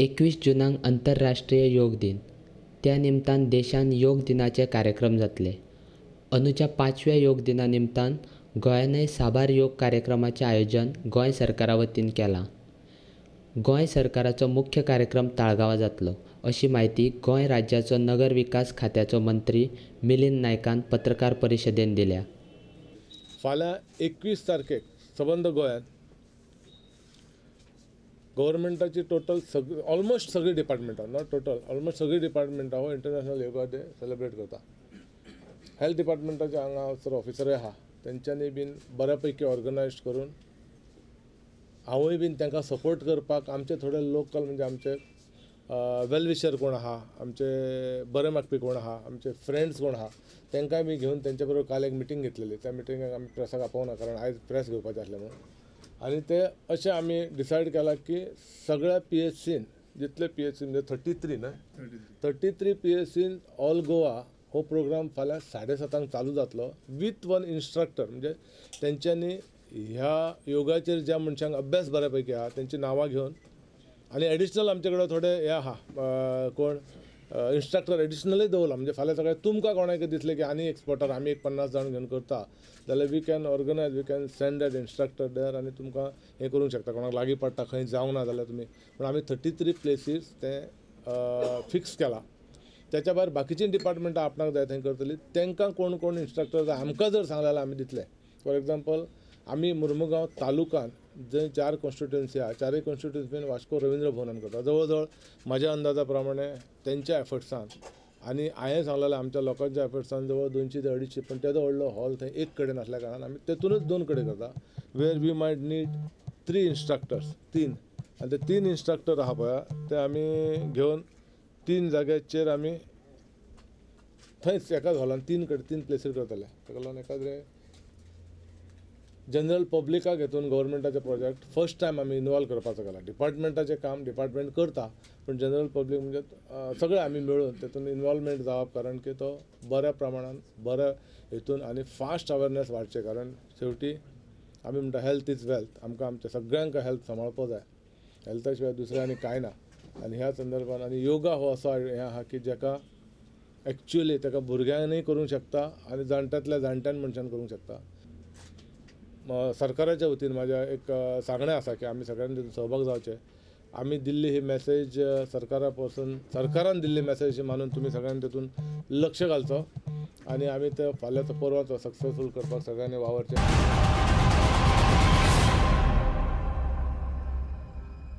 21 जुनाक आंतरराष्ट्रीय योग दिन. त्या निमतान देशान योग दिनाचे कार्यक्रम जातले. अंदूच्या 5व्या योग दिना निमतान गोंयानय साबार योग कार्यक्रमाचे आयोजन गोंय सरकारा वतीन केलां. गोंय सरकाराचो मुख्य कार्यक्रम ताळगांवां जातलो अशी माहिती गोंय राज्याचो नगर विकास खात्याचो मंत्री मिलिंद नायकान पत्रकार परिशदेन दिल्या. फाल्यां 21 तारखेक सबंद गोंयांत गव्हर्मेंटाची टोटल ऑलमोस्ट सगळी डिपार्टमेंटां नॉट टोटल ऑलमोस्ट सगळी डिपार्टमेंटां हो इंटरनॅशनल योगा डे सेलिब्रेट करता. हेल्थ डिपार्टमेंटाचे हांगासर ऑफिसरूय आहा तेंच्यांनी बीन बऱ्यापैकी ऑर्गनायज करून हांवूय बीन तांकां सपोर्ट करपाक आमचे थोडे लोकल म्हणजे आमचे वेल विशर कोण आहा, आमचे बरे मागपी कोण आहा, आमचे फ्रेंड्स कोण आहा तांकांय बी घेवन तेंच्या बरोबर काल एक मिटींग घेतलेली. त्या मिटिंगाक आमी प्रेसाक आपोवना कारण आयज प्रेस घेवपाचें आसलें म्हणून. आनी ते अशें आमी डिसायड केलां की सगळ्या PHCन जितले PHC म्हणजे 33 PHCन ऑल गोवा हो प्रोग्राम फाल्यां 7:30 चालू जातलो विथ वन इन्स्ट्रक्टर. म्हणजे तेंच्यांनी ह्या योगाचेर ज्या मनशांक अभ्यास बऱ्यापैकी आहा तेंची नांवां घेवन आनी एडिशनल आमचे कडेन थोडे हे आहा कोण इन्स्ट्रक्टर एडिशनलूय दवरला. म्हणजे फाल्यां सगळें तुमकां कोणाक दिसलें की आनी एक्सपर्टर आमी एक 50 जाण घेवन करता जाल्यार we can organise we can send that instructor there आनी तुमकां हें करूंक शकता. कोणाक लागीं पडटा खंय जावंक ना जाल्यार तुमी पूण आमी 33 प्लेसीस ते फिक्स केला. त्याच्या भायर बाकीचीं डिपार्टमेंटां आपणाक जाय थंय करतलीं. तांकां कोण कोण इन्स्ट्रक्टर जाय आमकां जर सांगलें जाल्यार आमी दितले. फॉर एग्जाम्पल आमी मुर्मुगांव तालुकान जंय 4 कॉन्स्टिट्युएन्सी आहा 4 कॉन्स्टिट्युएन्सीन वास्को रवींद्र भवनान करता. जवळ जवळ म्हाज्या अंदाजा प्रमाणे तेंच्या एफर्ट्सान आनी हांवें सांगलेलें आमच्या लोकांच्या एफर्ट्सान जवळ 200 ते 250 पण तेदो व्हडलो हॉल थंय एक कडेन आसल्या कारणान आमी तेतूनच 2 कडेन करता. वेर वी मायट नीड 3 इन्स्ट्रक्टर्स 3 आनी ते 3 इन्स्ट्रक्टर आहा पळय ते आमी घेवन 3 जाग्याचेर आमी थंयच एकाच हॉलान 3 प्लेसीर करतले. ताका लागून एखाद्रे जनरल पब्लिकाक हेतून गव्हर्मेंटाचे प्रोजेक्ट फर्स्ट टायम आमी इनवॉल्व करपाचो केला. डिपार्टमेंटाचें काम डिपार्टमेंट करता पण जनरल पब्लीक म्हणजे सगळे आमी मेळून तेतून इनवॉल्वमेंट जावप कारण की तो बऱ्या प्रमाणान बऱ्या हेतून आनी फास्ट अवेरनेस वाडचे. कारण शेवटी आमी म्हणटा हेल्थ इज वेल्थ. आमकां आमच्या सगळ्यांक हेल्थ सांबाळपा जाय. हेल्था शिवाय दुसरें आनी कांय ना. आनी ह्या संदर्भान आनी योगा हो असो हें आहा की जाका एक्चुअली ताका भुरग्यांनीय करूंक शकता आनी जाणट्यांतल्या जाणट्यान मनशान करूंक शकता. सरकाराच्या वतीन म्हाज्या एक सांगणें आसा की आमी सगळ्यांनी तितून सहभाग जावचे. आमी दिल्ली ही मॅसेज सरकारा पासून सरकारान दिल्ली मॅसेज मानून तुमी सगळ्यांनी तितून लक्ष घालचो आनी आमी ते फाल्यांचो परवाचो सक्सेसफूल करपाक सगळ्यांनी वावरचें.